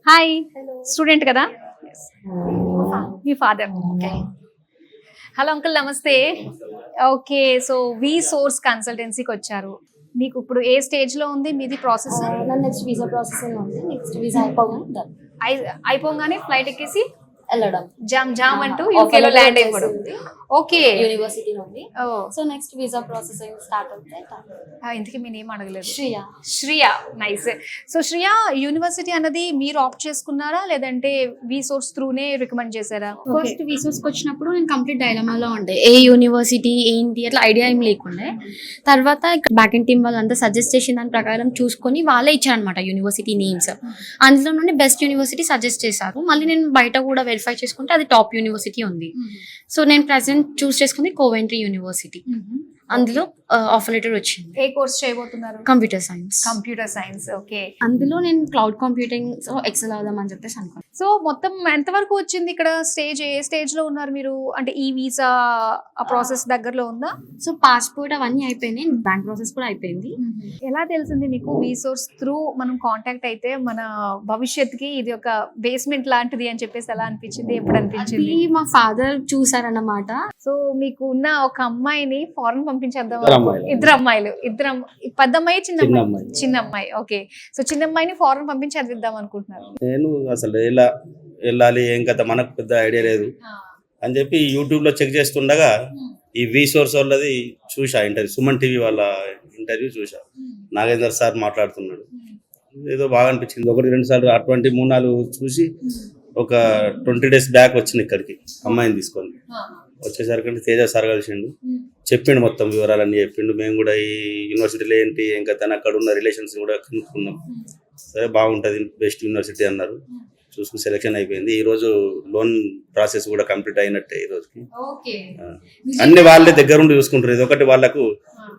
Hi Hello. Student కదా మీ father okay hello uncle నమస్తే okay so we source కన్సల్టెన్సీకి వచ్చారు మీకు ఇప్పుడు ఏ స్టేజ్ లో ఉంది మీది ప్రాసెస్ నా నెక్స్ట్ వీసా ప్రాసెసింగ్ ఉంది. నెక్స్ట్ వీసా అయిపోగానే అయిపోగానే ఫ్లైట్ ఎక్కేసి వెళ్ళడం జామ్ జామ్ అంటూ యూకేలో ల్యాండ్ అయిపోవడం ఓకే యూనివర్సిటీ నుండి. So next visa processing start అవుతాయి. ఇంతకీ మీ నేమ్ అడగలేదు Shriya. Shriya nice so Shriya university అన్నది మీరు ఆప్ట్ చేసుకున్నారా లేదంటే వి సోర్స్ త్రూనే రికమెండ్ చేశారా ఫస్ట్ వీసోస్కి వచ్చినప్పుడు నేను కంప్లీట్ డైలమాలో ఉండే ఏ యూనివర్సిటీ ఏంటి అట్లా ఐడియా ఏం లేకుండే. తర్వాత బ్యాక్ అండ్ టీమ్ వాళ్ళంతా సజెస్ట్ చేసిన దాని ప్రకారం చూసుకొని వాళ్ళే ఇచ్చారనమాట యూనివర్సిటీ నేమ్స్. అందులో నుండి బెస్ట్ యూనివర్సిటీ సజెస్ట్ చేశారు. మళ్ళీ నేను బయట కూడా వెరిఫై చేసుకుంటే అది టాప్ యూనివర్సిటీ ఉంది. సో నేను ప్రెసెంట్ చూస్ చేసుకుంది కోవెంట్రీ యూనివర్సిటీ. అందులో ఆఫర్ లెటర్ వచ్చింది. ఏ కోర్స్ చేయబోతున్నారు computer science. Computer science okay అందులో నేను క్లౌడ్ కంప్యూటింగ్ సో ఎక్సెల్ అవుదామని చెప్పేసి అనుకున్నాను. సో మొత్తం ఎంతవరకు వచ్చింది ఇక్కడ స్టేజ్ ఏ స్టేజ్ లో ఉన్నారు మీరు అంటే ఈ వీసా ఆ ప్రాసెస్ దగ్గరలో ఉందా సో పాస్పోర్ట్ అవన్నీ అయిపోయినాయి. బ్యాంక్ ప్రాసెస్ కూడా అయిపోయింది. ఎలా తెలిసింది మీకు వీసోర్స్ త్రూ మనం కాంటాక్ట్ అయితే మన భవిష్యత్తుకి ఇది ఒక బేస్మెంట్ లాంటిది అని చెప్పేసి ఎలా అనిపించింది ఎప్పుడు అనిపించింది అది మా ఫాదర్ చూసారన్నమాట. సో మీకు ఉన్న ఒక అమ్మాయిని ఫారెన్ పంపించేద్దాం ఇద్దరు అమ్మాయిలు పెద్ద అమ్మాయి చిన్న అమ్మాయి ఓకే సో చిన్న అమ్మాయిని ఫారెన్ పంపించి చదివిద్దాం అనుకుంటున్నారు. నేను అసలు ఎలా వెళ్ళాలి ఏం కదా మనకు పెద్ద ఐడియా లేదు అని చెప్పి యూట్యూబ్ లో చెక్ చేస్తుండగా ఈ వి సోర్స్ వాళ్ళది చూసా ఇంటర్వ్యూ, సుమన్ టీవీ వాళ్ళ ఇంటర్వ్యూ చూసా. నాగేందర్ సార్ మాట్లాడుతున్నాడు, ఏదో బాగా అనిపించింది. 1-2 సార్లు అటువంటి 3-4 చూసి ఒక 20 days బ్యాక్ వచ్చింది ఇక్కడికి అమ్మాయిని తీసుకొని. వచ్చేసరికి తేజ సార్ కలిసిండు, చెప్పిండు మొత్తం వివరాలన్నీ చెప్పిండు. మేము కూడా ఈ యూనివర్సిటీలో ఏంటి ఇంకా తను అక్కడ ఉన్న రిలేషన్స్ కూడా కనుక్కున్నాం. సరే బాగుంటుంది బెస్ట్ యూనివర్సిటీ అన్నారు. చూసుకుని సెలెక్షన్ అయిపోయింది. ఈ రోజు లోన్ ప్రాసెస్ కూడా కంప్లీట్ అయినట్టే. ఈ రోజుకి అన్ని వాళ్ళే దగ్గరుండి చూసుకుంటారు. ఇది ఒకటి వాళ్ళకు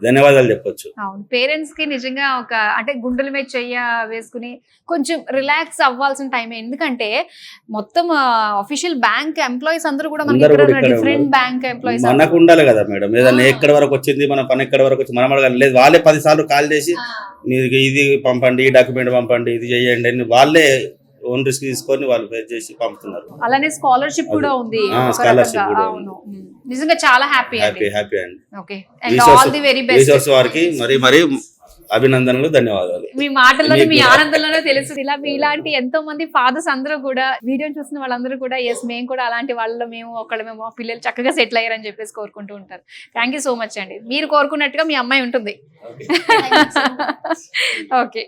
ధన్యవాదాలు చెప్పొచ్చు. అవును, పేరెంట్స్ కి నిజంగా ఒక అంటే గుండెల మీద చెయ్య వేసుకుని కొంచెం రిలాక్స్ అవ్వాల్సిన టైం. ఎందుకంటే మొత్తం అఫీషియల్ బ్యాంక్ ఎంప్లాయీస్ అందరూ కూడా మనకి డిఫరెంట్ బ్యాంక్ ఎంప్లాయీస్ మనకు ఉండాలి కదా మేడం. ఏదన్నా ఎక్కడి వరకు వచ్చింది మన పని ఎక్కడి వరకు వచ్చి మనం అడగాలి. లేదు వాళ్ళే 10 సార్లు కాల్ చేసి మీరు ఇది పంపండి, ఈ డాక్యుమెంట్ పంపండి, ఇది చేయండి అని వాళ్ళే ఓన్ రిస్క్ తీసుకొని వాళ్ళు పే చేసి పంపుతున్నారు. అలానే స్కాలర్షిప్ కూడా ఉంది. స్కాలర్షిప్ కూడా అవును, నిజంగా చాలా హ్యాపీ హ్యాపీ అండి. Okay and all the very best. Resource వారికి మరి అభినందనలు, ధన్యవాదాలు. మీ మాటల్లోనే మీ ఆనందంలోనే తెలుసు. ఇలా ఇలాంటి ఎంతో మంది ఫాదర్స్ అందరూ కూడా వీడియో చూసిన వాళ్ళందరూ కూడా ఎస్ మేము కూడా అలాంటి వాళ్ళలో మేము మా పిల్లలు చక్కగా సెటిల్ అయ్యారని చెప్పేసి కోరుకుంటూ ఉంటారు. థ్యాంక్ యూ సో మచ్ అండి. మీరు కోరుకున్నట్టుగా మీ అమ్మాయి ఉంటుంది. ఓకే.